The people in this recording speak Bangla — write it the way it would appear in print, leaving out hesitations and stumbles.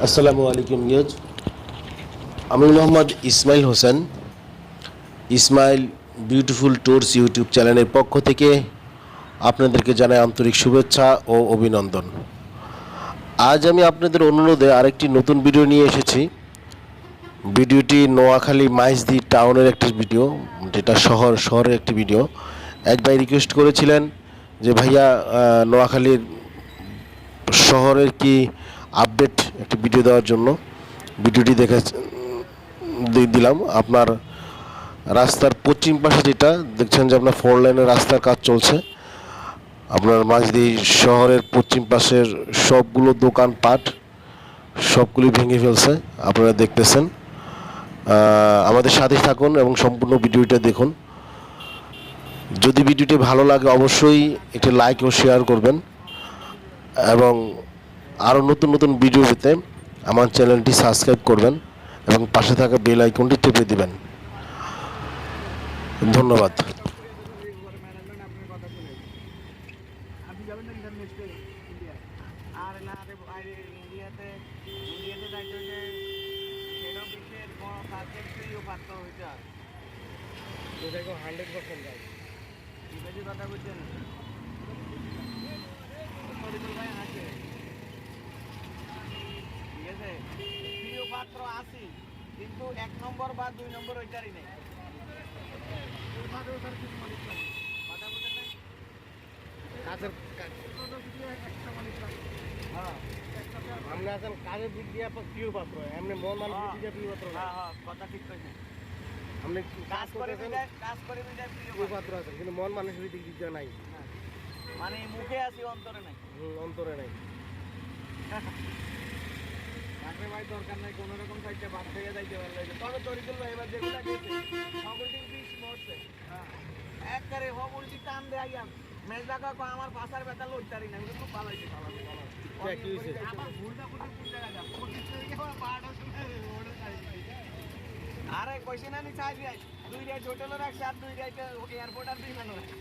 আসসালামু আলাইকুম নিউজ। আমি Mohammad Ismail Hossain. Ismail beautiful tours YouTube চ্যানেলের পক্ষ থেকে আপনাদেরকে জানাই আন্তরিক শুভেচ্ছা ও অভিনন্দন। আজ আমি আপনাদের অনুরোধে আরেকটি নতুন ভিডিও নিয়ে এসেছি। ভিডিওটি নোয়াখালী মাইজদি টাউনের একটি ভিডিও, যেটা শহরের একটি ভিডিও। এক ভাই রিকোয়েস্ট করেছিলেন যে ভাইয়া নোয়াখালীর শহরের কি আপডেট একটি ভিডিও দেওয়ার জন্য ভিডিওটি দিলাম। আপনার রাস্তার পশ্চিম পাশে যেটা দেখছেন যে আপনার 4 লাইনের রাস্তার কাজ চলছে। আপনার মাঝদি শহরের পশ্চিম পাশের সবগুলো দোকানপাট সবগুলি ভেঙে ফেলছে, আপনারা দেখতেছেন। আমাদের সাথে থাকুন এবং সম্পূর্ণ ভিডিওটা দেখুন। যদি ভিডিওটি ভালো লাগে অবশ্যই একটি লাইক ও শেয়ার করবেন এবং আরও নতুন নতুন ভিডিও পেতে আমার চ্যানেলটি সাবস্ক্রাইব করবেন এবং পাশে থাকা বেল আইকনটি টিপে দিবেন। ধন্যবাদ। পাত্র আসি কিন্তু 1 নম্বর বা 2 নম্বর ওইটারই নেই। আমরা এখন কাজের দিক দিয়ে প্রিয় পাত্র, এমনি মন মানুষ দিক দিয়ে প্রিয় পাত্র। কথা ঠিক কইছেন। আপনি কাজ করে প্রিয় পাত্র আছেন, কিন্তু মন মানুষের দিক দিয়ে নাই, মানে মুখে আছি অন্তরে নাই। অন্তরে নাই। ভাই দরকার নাই, কোন রকম সাইডে বাদ থেকে যাইতে পারলে। তবে তরিকুল ভাই এবার যেগুলা গেছে সকলটি বিষ মরছে। একবারে হবুলটি টান দেয় আইয়াম মেজদা কাকু আমার পাশার ব্যথা লড়তারি না, খুব ভালো হয়েছে। আমার ভুলটা কোন জায়গায় যাব আরে কইছে না নি চাই যাই 2 রাত হোটেলে রাখছে আর 2 রাত এয়ারপোর্ট আর বিমানে রাখছে।